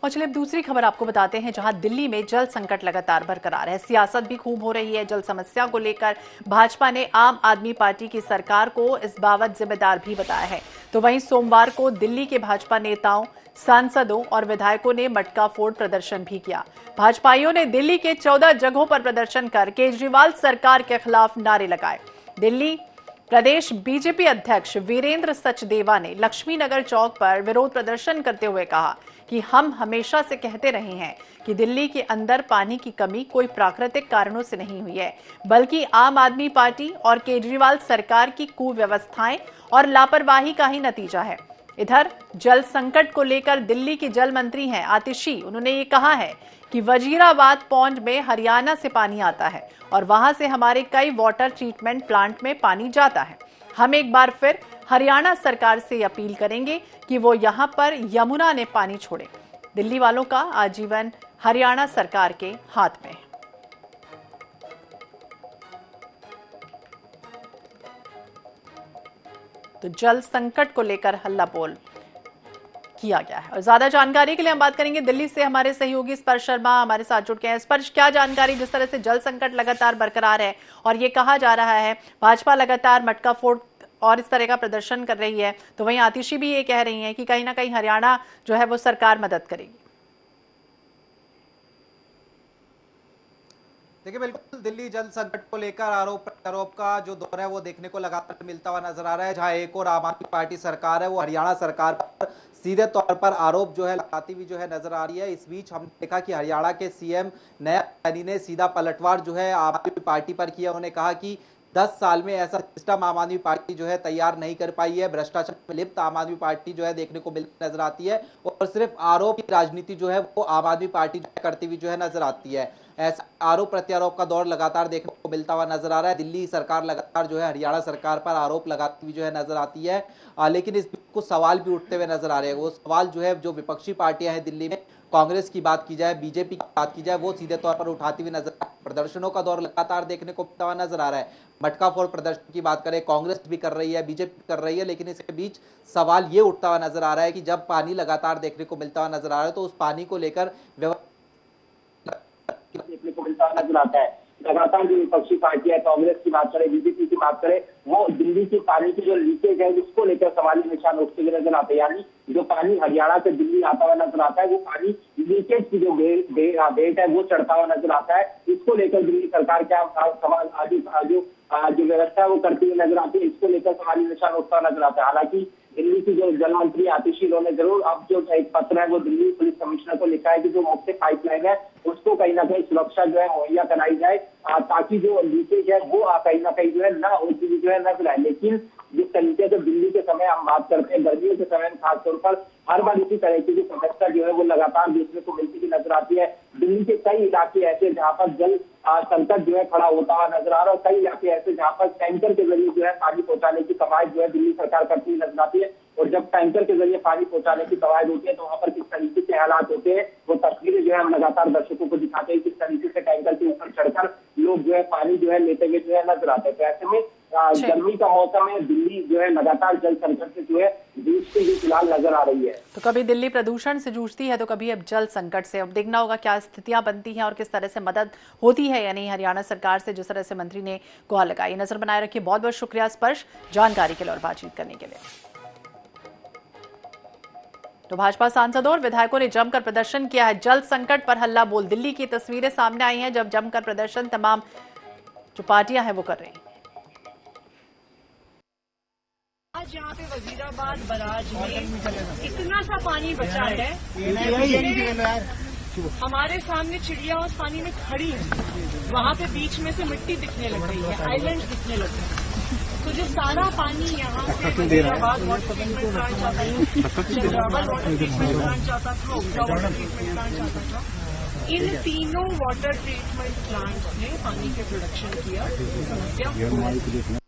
और चलिए अब दूसरी खबर आपको बताते हैं, जहां दिल्ली में जल संकट लगातार बरकरार है। सियासत भी खूब हो रही है। जल समस्या को लेकर भाजपा ने आम आदमी पार्टी की सरकार को इस बाबत जिम्मेदार भी बताया है। तो वहीं सोमवार को दिल्ली के भाजपा नेताओं, सांसदों और विधायकों ने मटका फोड़ प्रदर्शन भी किया। भाजपाइयों ने दिल्ली के 14 जगहों पर प्रदर्शन कर केजरीवाल सरकार के खिलाफ नारे लगाए। दिल्ली प्रदेश बीजेपी अध्यक्ष वीरेंद्र सचदेवा ने लक्ष्मी नगर चौक पर विरोध प्रदर्शन करते हुए कहा कि हम हमेशा से कहते रहे हैं कि दिल्ली के अंदर पानी की कमी कोई प्राकृतिक कारणों से नहीं हुई है, बल्कि आम आदमी पार्टी और केजरीवाल सरकार की कुव्यवस्थाएं और लापरवाही का ही नतीजा है। इधर जल संकट को लेकर दिल्ली की जल मंत्री हैं आतिशी, उन्होंने ये कहा है कि वजीराबाद पौंड में हरियाणा से पानी आता है और वहां से हमारे कई वाटर ट्रीटमेंट प्लांट में पानी जाता है। हम एक बार फिर हरियाणा सरकार से अपील करेंगे कि वो यहां पर यमुना ने पानी छोड़े। दिल्ली वालों का आजीवन हरियाणा सरकार के हाथ में है। तो जल संकट को लेकर हल्ला बोल किया गया है। और ज्यादा जानकारी के लिए हम बात करेंगे दिल्ली से, हमारे सहयोगी स्पर्श शर्मा हमारे साथ जुड़ गए हैं। स्पर्श, क्या जानकारी, जिस तरह से जल संकट लगातार बरकरार है और ये कहा जा रहा है भाजपा लगातार मटका फोड़ और इस तरह का प्रदर्शन कर रही है, तो वहीं आतिशी भी ये कह रही हैं कि कहीं ना कहीं हरियाणा जो है वो सरकार मदद करेगी। देखिए, बिल्कुल दिल्ली जल संकट को लेकर आरोप प्रत्यारोप का जो दौर है वो देखने को लगातार मिलता हुआ नजर आ रहा है। जहां एक और आम आदमी पार्टी सरकार है वो हरियाणा सरकार पर सीधे तौर पर आरोप जो है लगाती हुई जो है नजर आ रही है। इस बीच हमने देखा कि हरियाणा के सीएम नया सैनी ने सीधा पलटवार जो है आम आदमी पार्टी पर किया। उन्होंने कहा कि 10 साल में ऐसा सिस्टम आम आदमी पार्टी जो है तैयार नहीं कर पाई है। भ्रष्टाचार में लिप्त आम आदमी पार्टी जो है देखने को मिलती नजर आती है और सिर्फ आरोप की राजनीति जो है वो आम आदमी पार्टी जो है करती हुई जो है नजर आती है। ऐसा आरोप प्रत्यारोप का दौर लगातार देखने को मिलता हुआ नजर आ रहा है। दिल्ली सरकार लगातार जो है हरियाणा सरकार पर आरोप लगाती हुई जो है नजर आती है, लेकिन इस कुछ सवाल भी उठते हुए नजर आ रहे हैं। वो सवाल जो है जो विपक्षी पार्टियां हैं दिल्ली में, कांग्रेस की बात की जाए, बीजेपी की बात की जाए, वो सीधे तौर पर उठाती हुई नजर, प्रदर्शनों का दौर लगातार देखने को मिलता हुआ नजर आ रहा है। मटका फोड़ प्रदर्शन की बात करें, कांग्रेस भी कर रही है, बीजेपी कर रही है, लेकिन इसके बीच सवाल ये उठता हुआ नजर आ रहा है कि जब पानी लगातार देखने को मिलता हुआ नजर आ रहा है तो उस पानी को लेकर देखने को मिलता हुआ नजर आता है। लगातार जो विपक्षी पार्टियां, कांग्रेस की बात करें, बीजेपी की बात करें, वो दिल्ली की पानी की जो लीकेज है उसको लेकर सवाली निशान उठते हुए नजर आते हैं। यानी जो पानी हरियाणा से दिल्ली आता हुआ नजर आता है वो पानी लीकेज की जो बेट है वो चढ़ता हुआ नजर आता है। इसको लेकर दिल्ली सरकार क्या सवाल जो व्यवस्था है वो करती हुई नजर आती है, इसको लेकर सवाली निशान उठता हुआ नजर आता है। हालांकि दिल्ली की जो जल मंत्री आतिशी, उन्होंने जरूर अब जो एक पत्र है वो दिल्ली पुलिस कमिश्नर को लिखा है कि जो मुख्य पाइपलाइन है उसको कहीं ना कहीं सुरक्षा जो है मुहैया कराई जाए, ताकि जो लीकेज है वो कहीं ना कहीं जो है न होती जो है न फैलाए। लेकिन जिस तरीके से दिल्ली के समय हम बात करते हैं, गर्मियों के समय में खासतौर पर हर बार इसी तरह की समस्या जो है वो लगातार देखने को मिलती हुई नजर आती है। दिल्ली के कई इलाके ऐसे जहाँ पर जल संकट जो है खड़ा होता हुआ नजर आ रहा है और कई इलाके ऐसे जहाँ पर टैंकर के जरिए जो है पानी पहुंचाने की कवायद जो है दिल्ली सरकार करती हुई नजर आती है। और जब टैंकर के जरिए पानी पहुंचाने की कवायद होती है तो वहाँ पर किस तरीके से हालात होते हैं वो तस्वीरें जो है हम लगातार दर्शकों को दिखाते हैं, किस तरीके से टैंकर के ऊपर चढ़कर लोग जो है पानी जो है लेते हुए जो है नजर आते हैं। तो ऐसे में गर्मी का मौसम है, दिल्ली जो है लगातार जल संकट से जो है जूझती हुई फिलहाल नजर आ रही है। तो कभी दिल्ली प्रदूषण से जूझती है तो कभी अब जल संकट से। अब देखना होगा क्या स्थितियां बनती हैं और किस तरह से मदद होती है या नहीं हरियाणा सरकार से, जिस तरह से मंत्री ने गुहार लगाई। नजर बनाए रखिए। बहुत बहुत शुक्रिया स्पर्श, जानकारी के लिए और बातचीत करने के लिए। तो भाजपा सांसदों और विधायकों ने जमकर प्रदर्शन किया है। जल संकट पर हल्ला बोल। दिल्ली की तस्वीरें सामने आई हैं जब जमकर प्रदर्शन तमाम जो पार्टियां हैं वो कर रही हैं। आज यहाँ पे वजीराबाद बराज में इतना सा पानी बचा है, हमारे सामने चिड़िया उस पानी में खड़ी है, वहाँ पे बीच में से मिट्टी दिखने लग रही है, आइलैंड दिखने लग रहे हैं। तो जो सारा पानी यहाँ से वजीराबाद वाटर ट्रीटमेंट प्लांट जाता है, चंद्रावल वाटर ट्रीटमेंट प्लांट जाता था, उगला वाटर ट्रीटमेंट प्लांट जाता था, इन तीनों वाटर ट्रीटमेंट प्लांट्स ने पानी के प्रोडक्शन किया। समस्या